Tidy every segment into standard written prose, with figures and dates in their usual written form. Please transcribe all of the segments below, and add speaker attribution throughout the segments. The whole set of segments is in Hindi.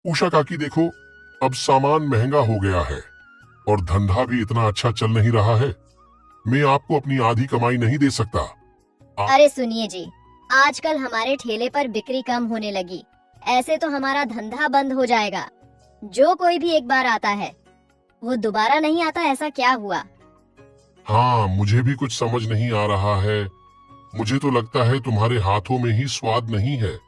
Speaker 1: उषा काकी देखो, अब सामान महंगा हो गया है और धंधा भी इतना अच्छा चल नहीं रहा है। मैं आपको अपनी आधी कमाई नहीं दे सकता।
Speaker 2: अरे सुनिए जी, आजकल हमारे ठेले पर बिक्री कम होने लगी। ऐसे तो हमारा धंधा बंद हो जाएगा। जो कोई भी एक बार आता है वो दोबारा नहीं आता, ऐसा क्या हुआ?
Speaker 1: हाँ, मुझे भी कुछ समझ नहीं आ रहा है। मुझे तो लगता है तुम्हारे हाथों में ही स्वाद नहीं है,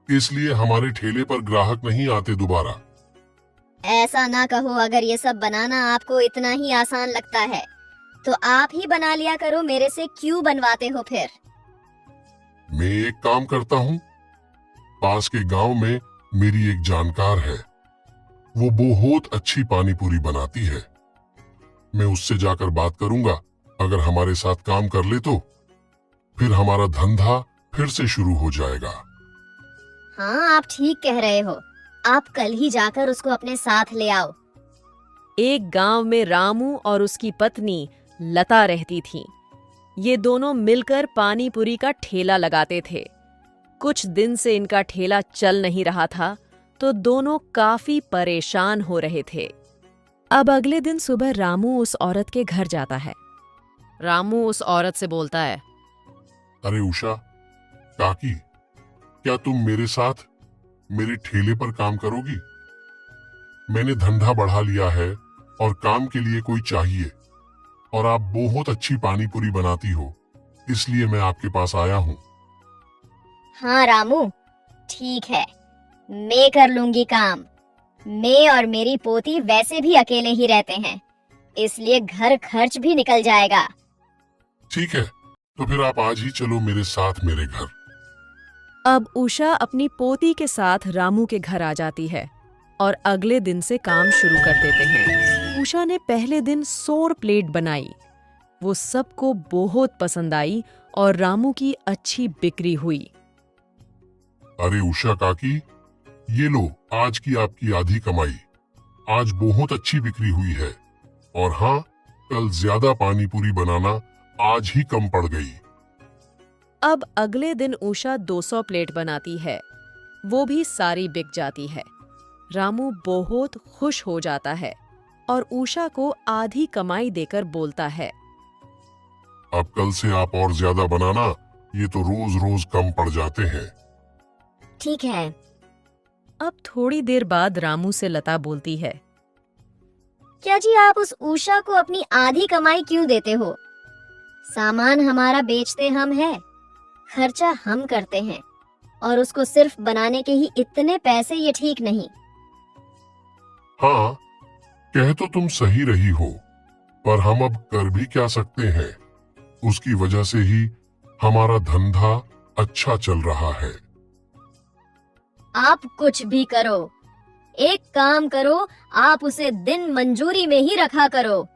Speaker 1: इसलिए हमारे ठेले पर ग्राहक नहीं आते दोबारा।
Speaker 2: ऐसा ना कहो, अगर ये सब बनाना आपको इतना ही आसान लगता है तो आप ही बना लिया करो, मेरे से क्यों बनवाते हो फिर?
Speaker 1: मैं एक काम करता हूँ, पास के गांव में मेरी एक जानकार है, वो बहुत अच्छी पानी पूरी बनाती है। मैं उससे जाकर बात करूंगा। अगर हमारे साथ काम कर ले तो फिर हमारा धंधा फिर से शुरू हो जाएगा।
Speaker 2: हाँ, आप ठीक कह रहे हो। आप कल ही जाकर उसको अपने साथ ले आओ।
Speaker 3: एक गांव में रामू और उसकी पत्नी लता रहती थीं। ये दोनों मिलकर पानी पूरी का ठेला लगाते थे। कुछ दिन से इनका ठेला चल नहीं रहा था, तो दोनों काफी परेशान हो रहे थे। अब अगले दिन सुबह रामू उस औरत के घर जाता है। रामू उस औरत से बोलता है,
Speaker 1: अरे उषा काकी, क्या तुम मेरे साथ मेरे ठेले पर काम करोगी? मैंने धंधा बढ़ा लिया है और काम के लिए कोई चाहिए, और आप बहुत अच्छी पानी पूरी बनाती हो, इसलिए मैं आपके पास आया हूँ।
Speaker 2: हाँ रामू, ठीक है, मैं कर लूंगी काम। मैं और मेरी पोती वैसे भी अकेले ही रहते हैं, इसलिए घर खर्च भी निकल जाएगा।
Speaker 1: ठीक है, तो फिर आप आज ही चलो मेरे साथ मेरे घर।
Speaker 3: अब उषा अपनी पोती के साथ रामू के घर आ जाती है और अगले दिन से काम शुरू कर देते हैं। उषा ने पहले दिन 100 प्लेट बनाई। वो सबको बहुत पसंद आई और रामू की अच्छी बिक्री हुई।
Speaker 1: अरे उषा काकी, ये लो आज की आपकी आधी कमाई। आज बहुत अच्छी बिक्री हुई है, और हाँ, कल ज्यादा पानी पूरी बनाना आज ही कम पड़ गई।
Speaker 3: अब अगले दिन उषा 200 प्लेट बनाती है। वो भी सारी बिक जाती है। रामू बहुत खुश हो जाता है और उषा को आधी कमाई देकर बोलता है,
Speaker 1: अब कल से आप और ज्यादा बनाना, ये तो रोज रोज कम पड़ जाते हैं।
Speaker 2: ठीक है।
Speaker 3: अब थोड़ी देर बाद रामू से लता बोलती है,
Speaker 2: क्या जी, आप उस उषा को अपनी आधी कमाई क्यों देते हो? सामान हमारा बेचते हम हैं, खर्चा हम करते हैं, और उसको सिर्फ बनाने के ही इतने पैसे, ये ठीक नहीं।
Speaker 1: हाँ, कह तो तुम सही रही हो, पर हम अब कर भी क्या सकते हैं? उसकी वजह से ही हमारा धंधा अच्छा चल रहा है।
Speaker 2: आप कुछ भी करो, एक काम करो, आप उसे दिन मंजूरी में ही रखा करो।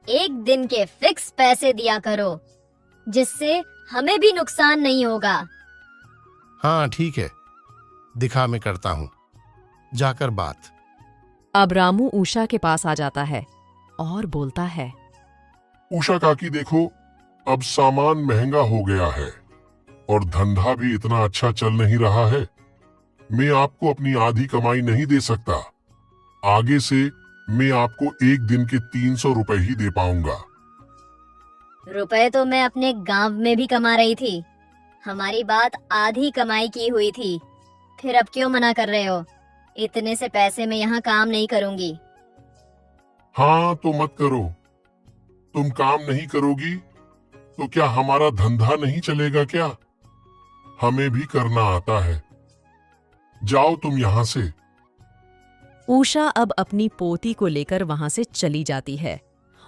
Speaker 2: एक दिन के फिक्स पैसे दिया करो, जिससे हमें भी नुकसान नहीं होगा।
Speaker 4: हाँ ठीक है, दिखा मैं करता हूँ, जाकर बात।
Speaker 3: अब रामू उषा के पास आ जाता है और बोलता है,
Speaker 1: उषा काकी देखो, अब सामान महंगा हो गया है और धंधा भी इतना अच्छा चल नहीं रहा है। मैं आपको अपनी आधी कमाई नहीं दे सकता। आगे से मैं आपको एक दिन के 300 रुपए ही दे पाऊंगा।
Speaker 2: रुपए तो मैं अपने गांव में भी कमा रही थी। हमारी बात आधी कमाई की हुई थी, फिर अब क्यों मना कर रहे हो? इतने से पैसे में यहाँ काम नहीं करूंगी।
Speaker 1: हाँ तो मत करो। तुम काम नहीं करोगी तो क्या हमारा धंधा नहीं चलेगा क्या? हमें भी करना आता है। जाओ तुम यहाँ से।
Speaker 3: उषा अब अपनी पोती को लेकर वहां से चली जाती है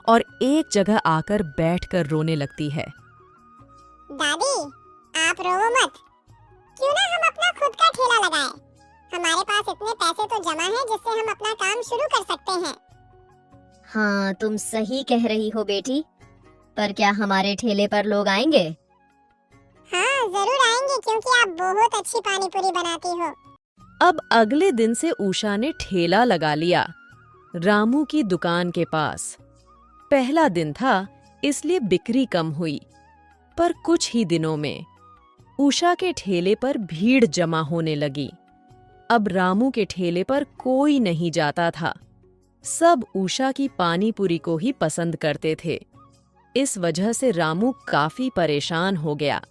Speaker 3: और एक जगह आकर बैठकर रोने लगती है।
Speaker 5: दादी, आप रोवो मत। क्यों ना हम अपना खुद का ठेला लगाएं? हमारे पास इतने पैसे तो जमा हैं जिससे हम अपना काम शुरू कर सकते हैं।
Speaker 2: हाँ, तुम सही कह रही हो बेटी, पर क्या हमारे ठेले पर लोग आएंगे?
Speaker 5: हाँ जरूर आएंगे, क्योंकि आप बहुत अच्छी पानी पूरी बनाती हो।
Speaker 3: अब अगले दिन से उषा ने ठेला लगा लिया रामू की दुकान के पास। पहला दिन था, इसलिए बिक्री कम हुई, पर कुछ ही दिनों में उषा के ठेले पर भीड़ जमा होने लगी। अब रामू के ठेले पर कोई नहीं जाता था। सब उषा की पानी पूरी को ही पसंद करते थे। इस वजह से रामू काफी परेशान हो गया।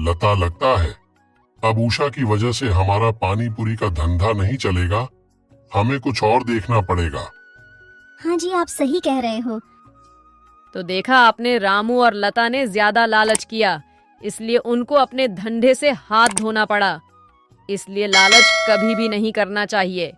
Speaker 1: लता, लगता है अब उषा की वजह से हमारा पानी पूरी का धंधा नहीं चलेगा। हमें कुछ और देखना पड़ेगा।
Speaker 2: हाँ जी, आप सही कह रहे हो।
Speaker 3: तो देखा आपने, रामू और लता ने ज्यादा लालच किया, इसलिए उनको अपने धंधे से हाथ धोना पड़ा। इसलिए लालच कभी भी नहीं करना चाहिए।